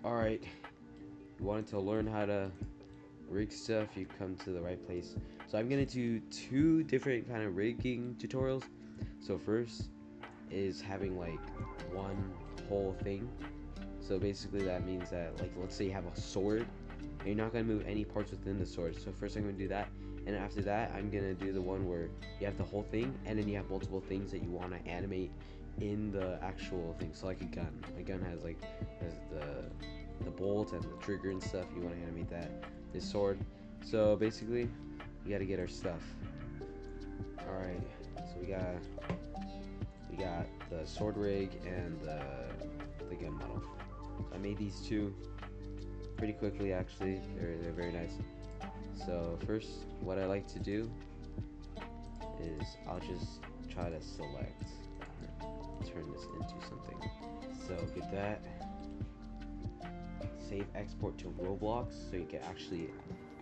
Alright, you wanted to learn how to rig stuff, you come to the right place. So I'm gonna do two different kind of rigging tutorials. So first is having like one whole thing. So basically that means that, like, let's say you have a sword and you're not gonna move any parts within the sword. So first I'm gonna do that, and after that I'm gonna do the one where you have the whole thing and then you have multiple things that you want to animate in the actual thing. So like a gun has like the bolt and the trigger and stuff. You want to animate that. This sword. So basically we got to get our stuff. All right, so we got the sword rig and the gun model. So I made these two pretty quickly, actually. They're very nice. So first, what I like to do is I'll just try to select, turn this into something. So get that, save export to Roblox so you can actually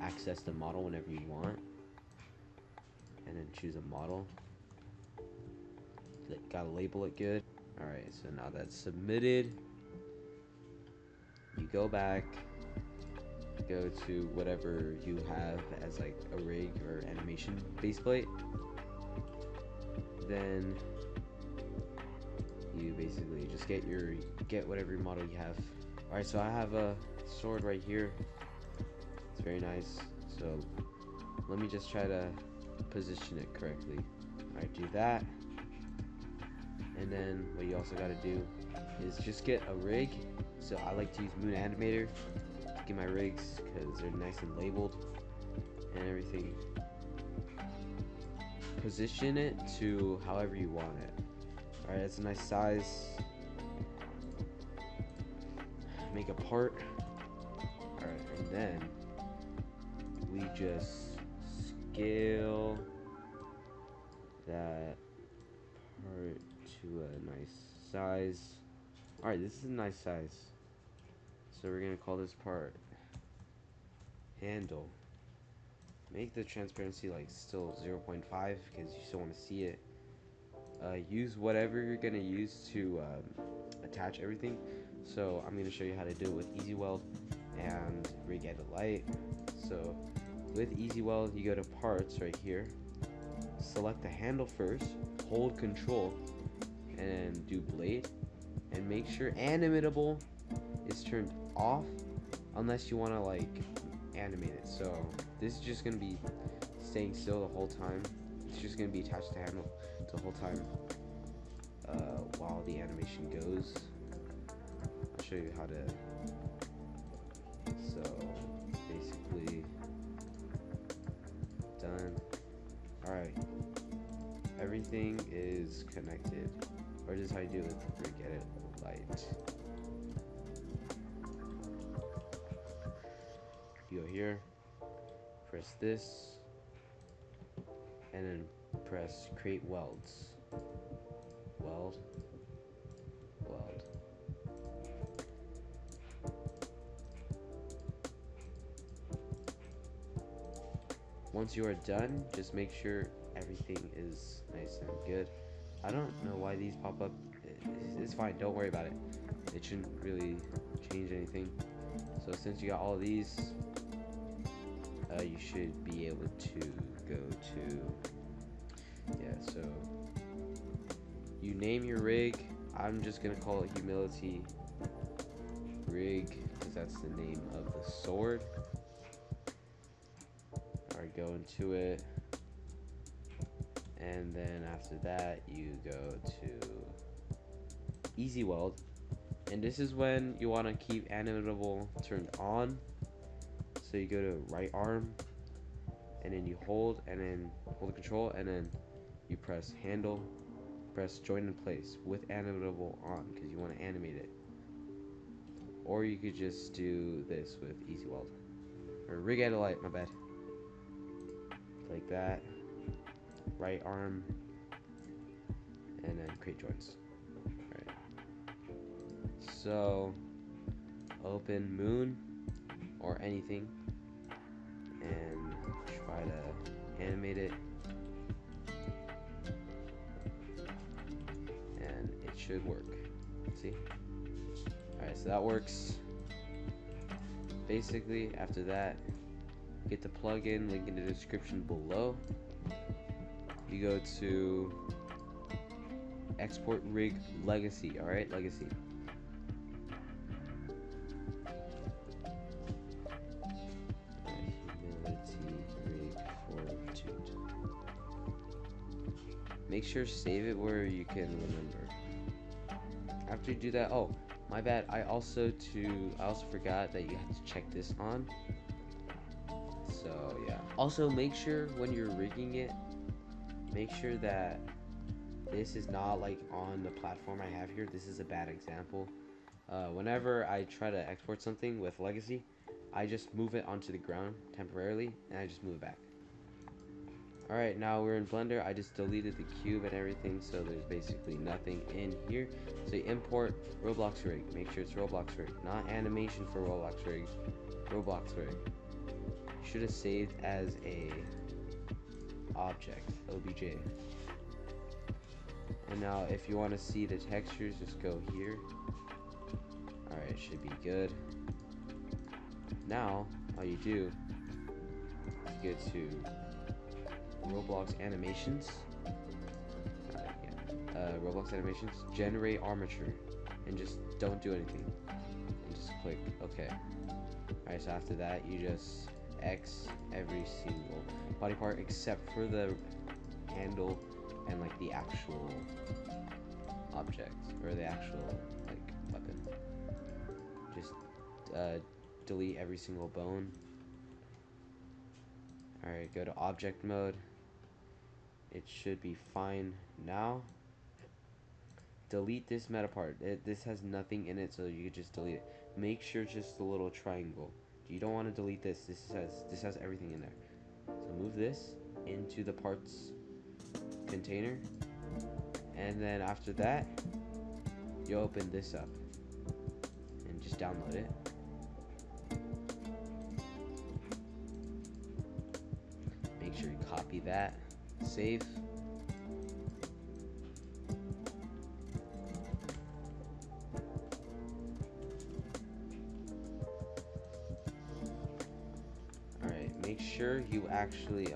access the model whenever you want, and then choose a model. Gotta label it good. Alright, so now that's submitted. You go back, go to whatever you have as like a rig or animation faceplate. Then you basically just get whatever model you have. Alright, so I have a sword right here. It's very nice. So let me just try to position it correctly. Alright, do that. And then what you also gotta do is just get a rig. So I like to use Moon Animator to get my rigs because they're nice and labeled and everything. Position it to however you want it. Alright, that's a nice size. Make a part. Alright, and then we just scale that part to a nice size. Alright, this is a nice size. So we're gonna call this part handle. Make the transparency like still 0.5 because you still want to see it. Use whatever you're gonna use to attach everything. So I'm gonna show you how to do it with Easy Weld and Rig Edit Light. So with Easy Weld, you go to parts right here, select the handle first, hold control, and do blade, and make sure animatable is turned off unless you want to like animate it. So this is just gonna be staying still the whole time. It's just gonna be attached to the handle the whole time while the animation goes. I'll show you how to. So basically done. Alright, everything is connected, or this is how you do it with Rig Edit Light. You go here, press this, and then press create welds. Weld, weld. Once you are done, just make sure everything is nice and good. I don't know why these pop up. It's fine, don't worry about it. It shouldn't really change anything. So since you got all these, you should be able to go to, so you name your rig. I'm just gonna call it Humility Rig because that's the name of the sword. Alright, go into it, and then after that you go to Easy Weld, and this is when you want to keep animatable turned on. So you go to right arm, and then you hold the control, and then you press handle, press join in place with animatable on because you want to animate it. Or you could just do this with Easy Weld or Rig Edit Light, my bad. Like that, right arm, and then create joints. Alright. So open Moon or anything and try to animate it, and it should work. See? Alright, so that works. basically, after that, get the plugin, link in the description below. You go to export rig legacy, alright? Legacy. Make sure save it where you can remember. After you do that, oh, my bad, I also forgot that you have to check this on. So yeah. Also make sure when you're rigging it, make sure that this is not like on the platform I have here. This is a bad example. Whenever I try to export something with legacy, I just move it onto the ground temporarily and I just move it back. Alright, now we're in Blender. I just deleted the cube and everything, so there's basically nothing in here. So you import Roblox rig. Make sure it's Roblox rig, not animation for Roblox rig. Roblox rig. Should have saved as a object, obj. And now if you want to see the textures, just go here. Alright, should be good. Now all you do is go to Roblox animations. Roblox animations, generate armature, and just don't do anything. And just click OK. Alright, so after that you just X every single body part except for the handle and like the actual object or the actual like weapon. Just delete every single bone. Alright, go to object mode. It should be fine now. Delete this meta part. This has nothing in it, so you could just delete it. Make sure it's just a little triangle. You don't want to delete this. This has everything in there. So move this into the parts container, and then after that, you open this up and just download it. Make sure you copy that, save. Make sure you actually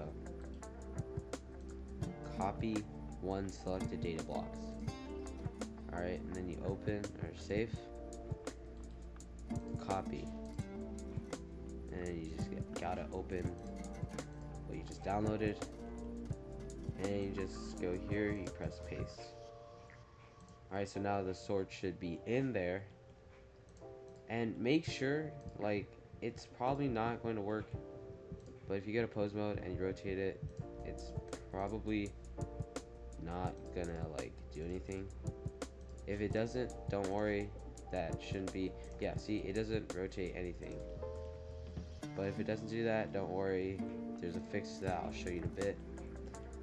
copy one selected data blocks. Alright, and then you open or save, copy, and then you just gotta open what you just downloaded, and you just go here, you press paste. Alright, so now the sword should be in there, and make sure, like, it's probably not going to work. But if you go to pose mode and you rotate it, it's probably not gonna like do anything. If it doesn't, don't worry, that shouldn't be, yeah, see, it doesn't rotate anything. But if it doesn't do that, don't worry, there's a fix to that, I'll show you in a bit.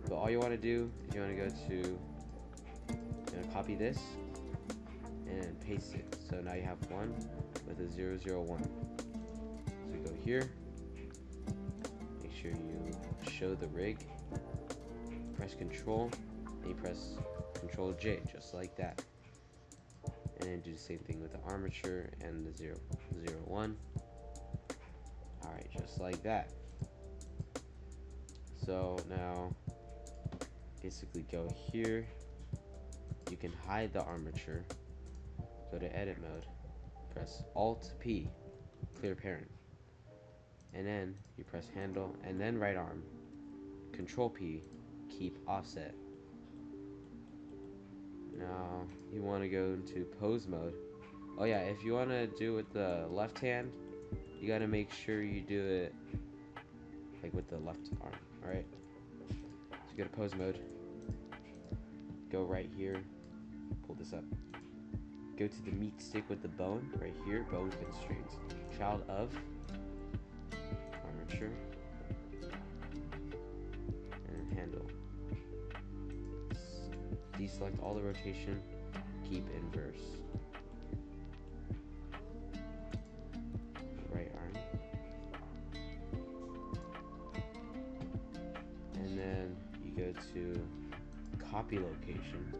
But all you wanna do is you wanna go to, you're gonna copy this and paste it. So now you have one with a 001. So go here. You show the rig, press Control, and you press Control J, just like that. And then do the same thing with the armature and the 001. Alright, just like that. So now, basically go here. You can hide the armature. Go to Edit Mode. Press Alt P, clear parent. And then you press handle and then right arm, Control P, keep offset. Now you want to go into pose mode. Oh yeah, if you want to do it with the left hand, you got to make sure you do it like with the left arm. Alright, so go to pose mode, go right here, pull this up, go to the meat stick with the bone right here, bone constraints, child of armature, and handle. Deselect all the rotation, keep inverse. Right arm. And then you go to copy location,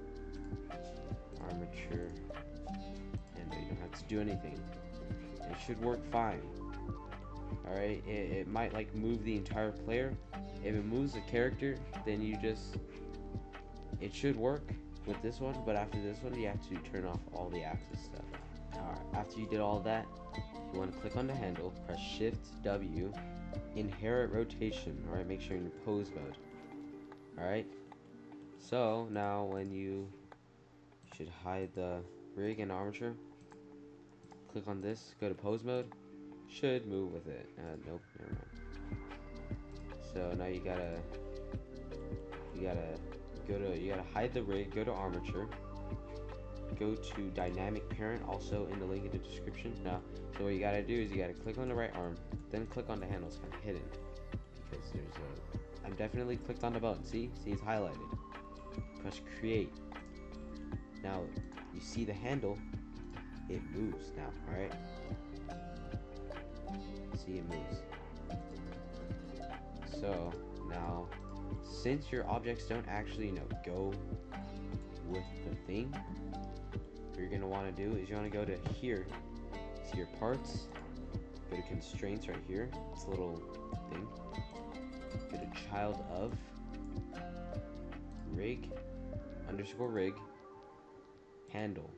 armature, and you don't have to do anything. It should work fine. Alright, it might like move the entire player. If it moves the character, then it should work with this one, but after this one you have to turn off all the axis stuff. Alright, after you did all that, you want to click on the handle, press Shift W, inherit rotation. Alright, make sure you're in pose mode. Alright, so now when you should hide the rig and armature, click on this, go to pose mode, should move with it. Nope, never mind. So now you gotta hide the rig, go to armature, go to dynamic parent, also in the link in the description. Now, so what you gotta do is you gotta click on the right arm, then click on the handle. It's kind of hidden because I'm definitely clicked on the button. See it's highlighted. Press create. Now you see the handle, it moves now. All right. See, it moves. So now, since your objects don't actually go with the thing, what you're gonna want to do is you want to go to here, see your parts, go to constraints right here, this little thing, go to child of rig underscore rig handle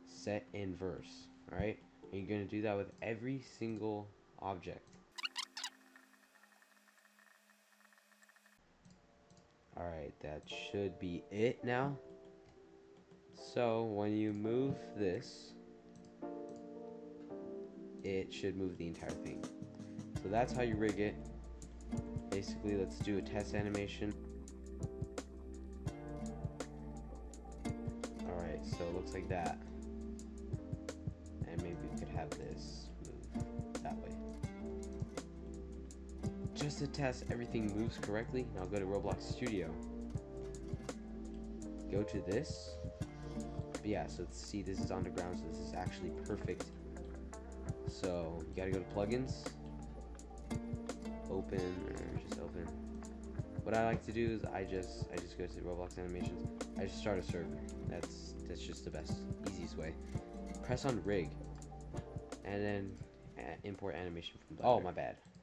set inverse. All right. And you're going to do that with every single object. Alright, that should be it now. So when you move this, it should move the entire thing. So that's how you rig it. Basically, let's do a test animation. Alright, so it looks like that. And maybe we could have this move that way. Just to test everything moves correctly, now go to Roblox Studio. Go to this. But yeah, so see, this is on the ground, so this is actually perfect. So you gotta go to plugins, open, or just open. What I like to do is I just go to Roblox animations. I just start a server. That's just the best, easiest way. Press on rig, and then import animation from Blender. Oh, my bad.